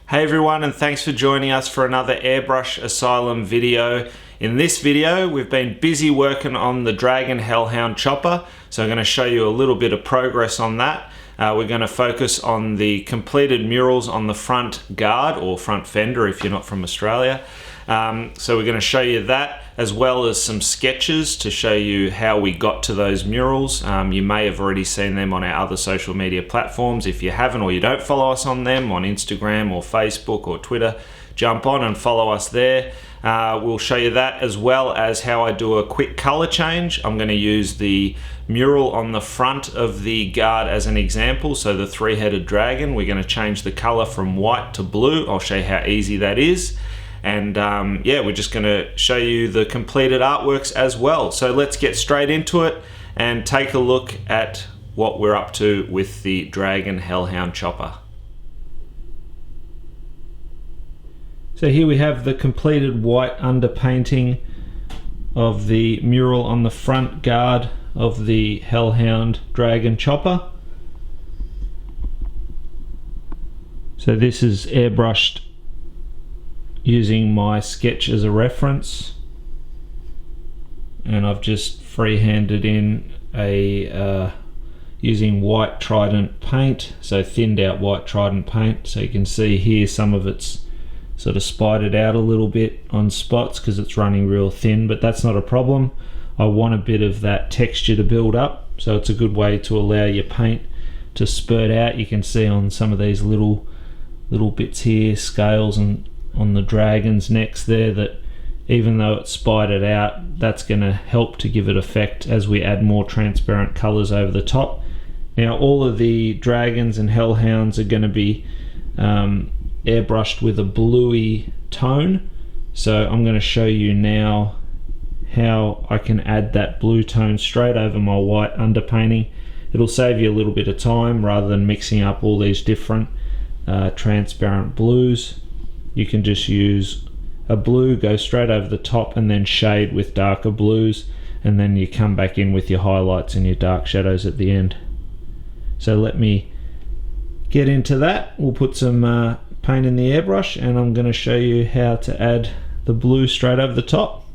Hey everyone, and thanks for joining us for another Airbrush Asylum video. In this video, we've been busy working on the Dragon Hellhound Chopper, so I'm going to show you a little bit of progress on that. We're going to focus on the completed murals on the front guard, or front fender if you're not from Australia. So we're going to show you that, as well as some sketches to show you how we got to those murals. You may have already seen them on our other social media platforms. If you haven't, or you don't follow us on them, on Instagram or Facebook or Twitter, jump on and follow us there. We'll show you that, as well as how I do a quick color change. I'm going to use the mural on the front of the guard as an example. So the three-headed dragon, we're going to change the color from white to blue. I'll show you how easy that is. And yeah, we're just going to show you the completed artworks as well. So let's get straight into it and take a look at what we're up to with the Dragon Hellhound Chopper. So here we have the completed white underpainting of the mural on the front guard of the Hellhound Dragon Chopper. So this is airbrushed using my sketch as a reference, and I've just freehanded in a using white Trident paint, so thinned out white Trident paint. So you can see here some of it's sort of spidered out a little bit on spots because it's running real thin, but that's not a problem. I want a bit of that texture to build up, so it's a good way to allow your paint to spurt out. You can see on some of these little bits here, scales and on the dragon's necks there, that even though it's spidered out, that's going to help to give it effect as we add more transparent colors over the top. Now all of the dragons and hellhounds are going to be airbrushed with a bluey tone, so I'm going to show you now how I can add that blue tone straight over my white underpainting. It'll save you a little bit of time rather than mixing up all these different transparent blues. You can just use a blue, go straight over the top, and then shade with darker blues, and then you come back in with your highlights and your dark shadows at the end. So let me get into that. We'll put some paint in the airbrush, and I'm going to show you how to add the blue straight over the top.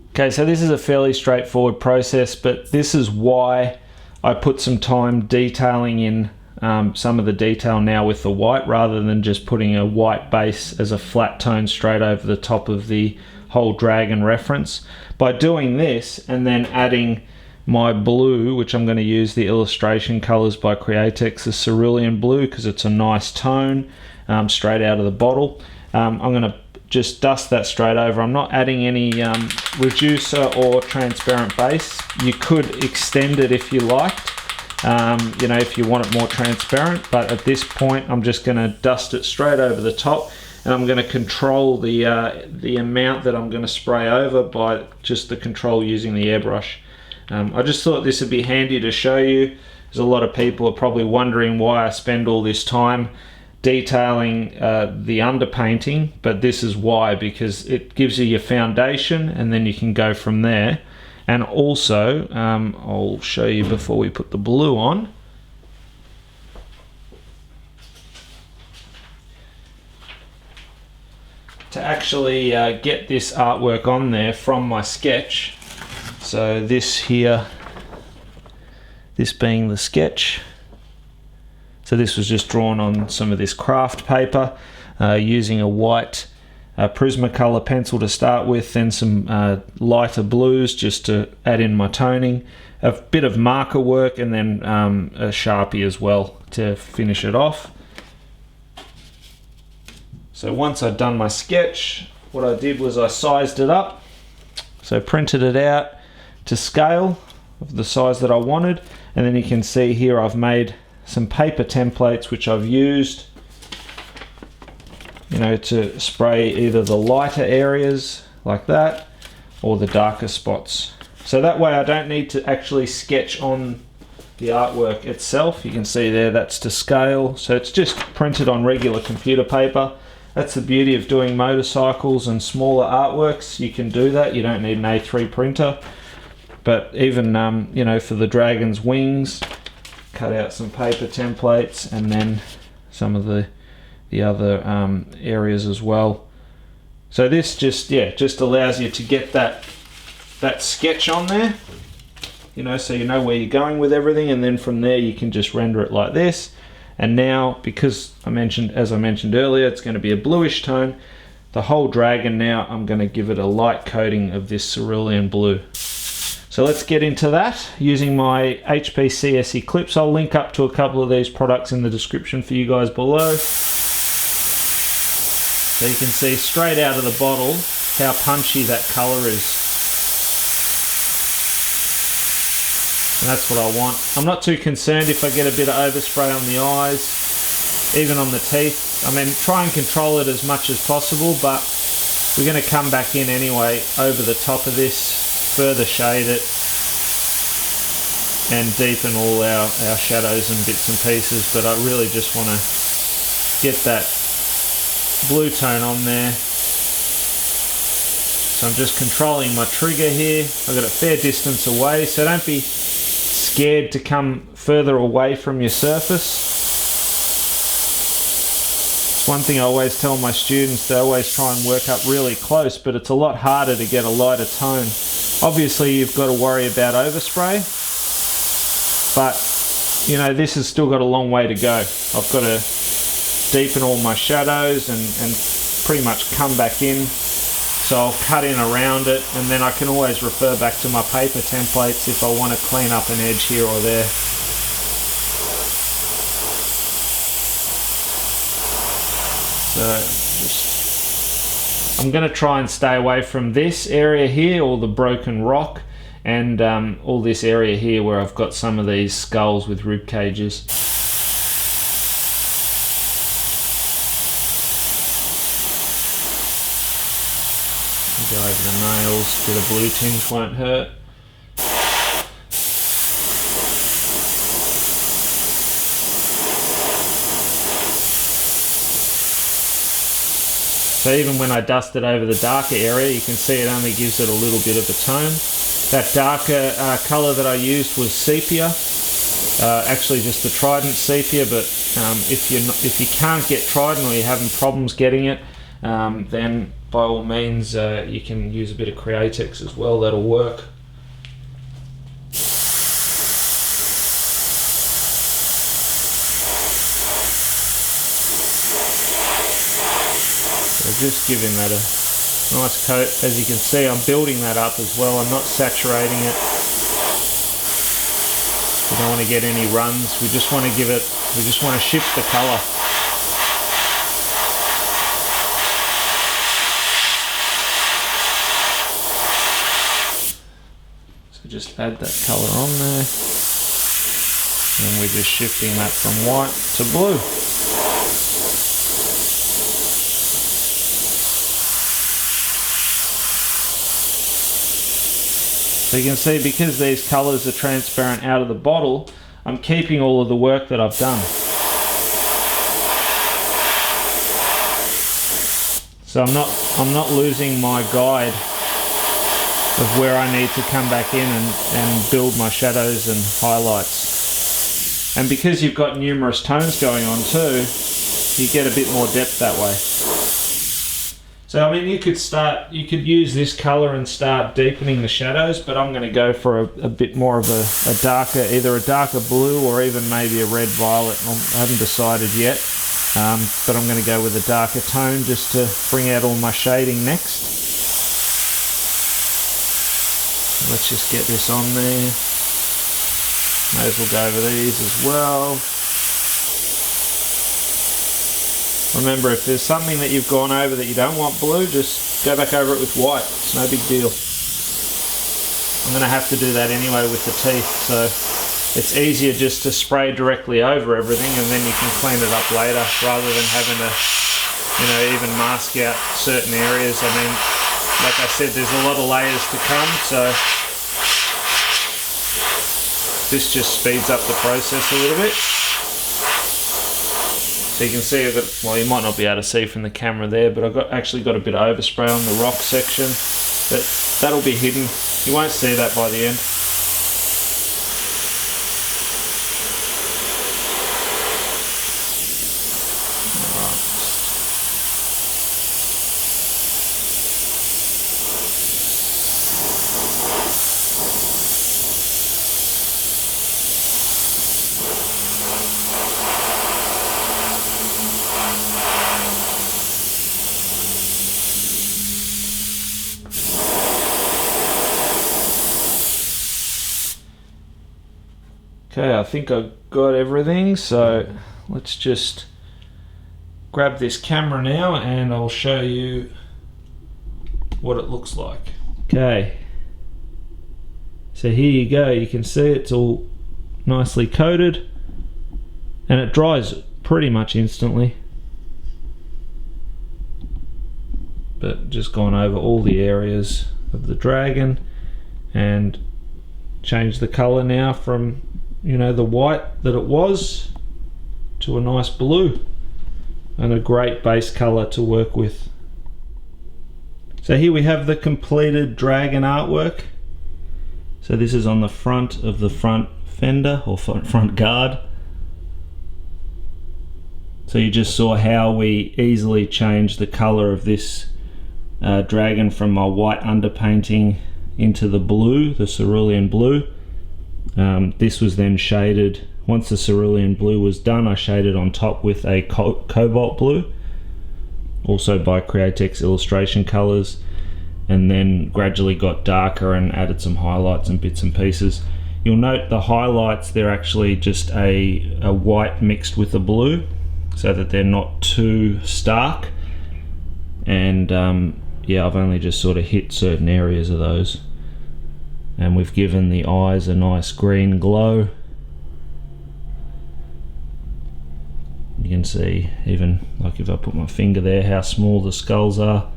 Okay, so this is a fairly straightforward process, but this is why I put some time detailing in some of the detail now with the white, rather than just putting a white base as a flat tone straight over the top of the whole dragon reference. By doing this and then adding my blue, which I'm going to use the illustration colors by Createx, the cerulean blue, because it's a nice tone straight out of the bottle. I'm going to just dust that straight over. I'm not adding any reducer or transparent base. You could extend it if you liked, you know, if you want it more transparent, but at this point I'm just going to dust it straight over the top, and I'm going to control the amount that I'm going to spray over by just the control using the airbrush. I just thought this would be handy to show you, as a lot of people are probably wondering why I spend all this time detailing the underpainting, but this is why, because it gives you your foundation and then you can go from there. And also, I'll show you before we put the blue on. To actually get this artwork on there from my sketch, so this here, this being the sketch, so this was just drawn on some of this craft paper using a white Prismacolor pencil to start with, then some lighter blues just to add in my toning, a bit of marker work, and then a Sharpie as well to finish it off. So once I'd done my sketch, what I did was I sized it up, so printed it out to scale of the size that I wanted, and then you can see here I've made some paper templates which I've used, you know, to spray either the lighter areas like that or the darker spots. So that way I don't need to actually sketch on the artwork itself. You can see there that's to scale, so it's just printed on regular computer paper. That's the beauty of doing motorcycles and smaller artworks. You can do that, you don't need an A3 printer. But even you know, for the dragon's wings, cut out some paper templates, and then some of the other areas as well. So this just allows you to get that sketch on there, you know, so you know where you're going with everything, and then from there you can just render it like this. And now, because as I mentioned earlier, it's going to be a bluish tone, the whole dragon now I'm going to give it a light coating of this cerulean blue. So let's get into that using my HP CSE clips. I'll link up to a couple of these products in the description for you guys below. So you can see straight out of the bottle how punchy that colour is. And that's what I want. I'm not too concerned if I get a bit of overspray on the eyes, even on the teeth. I mean, try and control it as much as possible, but we're going to come back in anyway over the top of this, further shade it, and deepen all our shadows and bits and pieces. But I really just want to get that blue tone on there. So I'm just controlling my trigger here. I've got a fair distance away, so don't be scared to come further away from your surface. It's one thing I always tell my students, they always try and work up really close, but it's a lot harder to get a lighter tone. Obviously you've got to worry about overspray, but you know, this has still got a long way to go. I've got to deepen all my shadows and pretty much come back in. So I'll cut in around it, and then I can always refer back to my paper templates if I want to clean up an edge here or there. So I'm going to try and stay away from this area here, all the broken rock, and all this area here where I've got some of these skulls with rib cages. Go over the nails, a bit of blue tinge won't hurt. So even when I dust it over the darker area, you can see it only gives it a little bit of a tone. That darker colour that I used was sepia, actually just the Trident sepia, but if you can't get Trident or you're having problems getting it, then by all means you can use a bit of Createx as well, that'll work. So just giving that a nice coat. As you can see, I'm building that up as well, I'm not saturating it. We don't want to get any runs, we just want to shift the colour. Just add that colour on there, and we're just shifting that from white to blue. So you can see, because these colours are transparent out of the bottle, I'm keeping all of the work that I've done. So I'm not losing my guide of where I need to come back in and build my shadows and highlights. And because you've got numerous tones going on too, you get a bit more depth that way. So I mean, you could use this colour and start deepening the shadows, but I'm going to go for a bit more of a darker, either a darker blue or even maybe a red violet. I haven't decided yet, but I'm going to go with a darker tone just to bring out all my shading next. Let's just get this on there. May as well go over these as well. Remember, if there's something that you've gone over that you don't want blue, just go back over it with white. It's no big deal. I'm going to have to do that anyway with the teeth, so it's easier just to spray directly over everything, and then you can clean it up later rather than having to, you know, even mask out certain areas. I mean, like I said, there's a lot of layers to come, so this just speeds up the process a little bit. So you can see, well, you might not be able to see from the camera there, but I've actually got a bit of overspray on the rock section, but that'll be hidden. You won't see that by the end. Okay, I think I've got everything, so let's just grab this camera now and I'll show you what it looks like. Okay, so here you go, you can see it's all nicely coated and it dries pretty much instantly, but just gone over all the areas of the dragon and changed the color now from, you know, the white that it was to a nice blue, and a great base color to work with. So here we have the completed dragon artwork. So this is on the front of the front fender or front guard. So you just saw how we easily changed the color of this dragon from my white underpainting into the blue, the cerulean blue. This was then shaded. Once the cerulean blue was done, I shaded on top with a cobalt blue, also by Createx illustration colors, and then gradually got darker and added some highlights and bits and pieces. You'll note the highlights, they're actually just a white mixed with a blue, so that they're not too stark. And yeah, I've only just sort of hit certain areas of those. And we've given the eyes a nice green glow. You can see, even like if I put my finger there, how small the skulls are.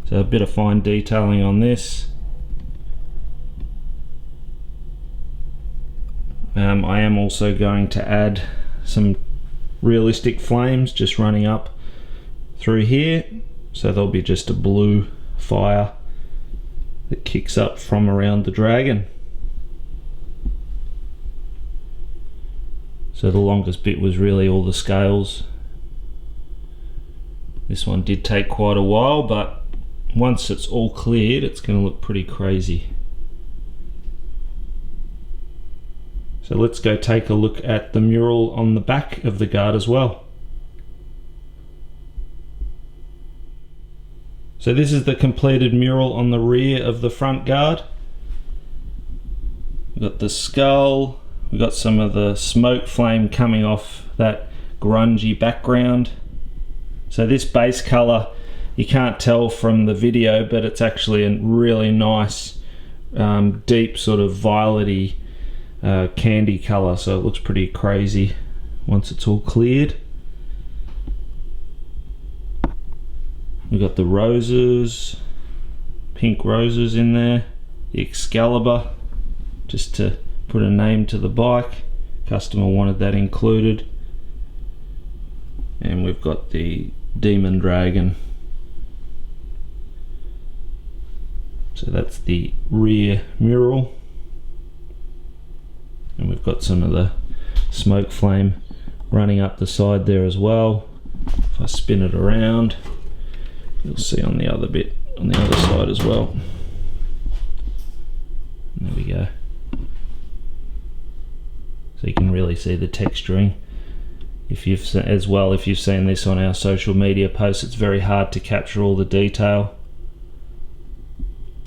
So a bit of fine detailing on this. I am also going to add some realistic flames just running up through here. So there'll be just a blue fire that kicks up from around the dragon. So the longest bit was really all the scales. This one did take quite a while, but once it's all cleared, it's going to look pretty crazy. So let's go take a look at the mural on the back of the guard as well. So this is the completed mural on the rear of the front guard. We've got the skull, we've got some of the smoke flame coming off that grungy background. So this base color, you can't tell from the video, but it's actually a really nice deep sort of violety candy color, so it looks pretty crazy once it's all cleared. We've got the roses, pink roses in there, the Excalibur, just to put a name to the bike. Customer wanted that included. And we've got the demon dragon. So that's the rear mural. And we've got some of the smoke flame running up the side there as well. If I spin it around, you'll see on the other bit, on the other side as well. There we go. So you can really see the texturing. If you've seen this on our social media posts, it's very hard to capture all the detail.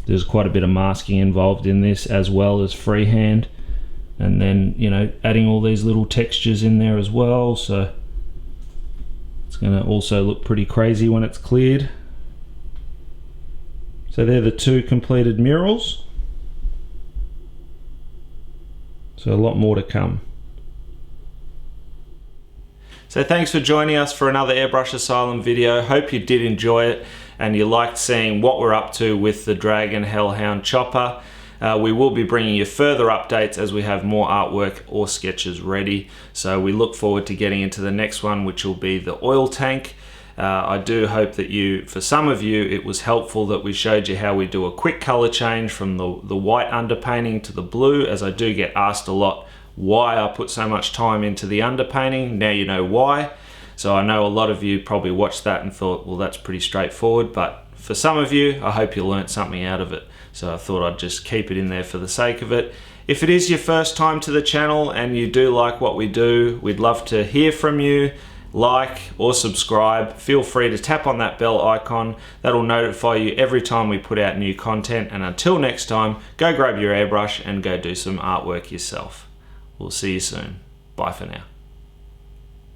There's quite a bit of masking involved in this, as well as freehand, and then, you know, adding all these little textures in there as well, so it's going to also look pretty crazy when it's cleared. So they're the two completed murals. So a lot more to come. So thanks for joining us for another Airbrush Asylum video. Hope you did enjoy it and you liked seeing what we're up to with the Dragon Hellhound Chopper. We will be bringing you further updates as we have more artwork or sketches ready. So we look forward to getting into the next one, which will be the oil tank. I do hope that for some of you, it was helpful that we showed you how we do a quick color change from the white underpainting to the blue, as I do get asked a lot why I put so much time into the underpainting. Now you know why. So I know a lot of you probably watched that and thought, well, that's pretty straightforward, but for some of you, I hope you learnt something out of it. So I thought I'd just keep it in there for the sake of it. If it is your first time to the channel and you do like what we do, we'd love to hear from you. Like or subscribe. Feel free to tap on that bell icon. That'll notify you every time we put out new content. And until next time, go grab your airbrush and go do some artwork yourself. We'll see you soon. Bye for now.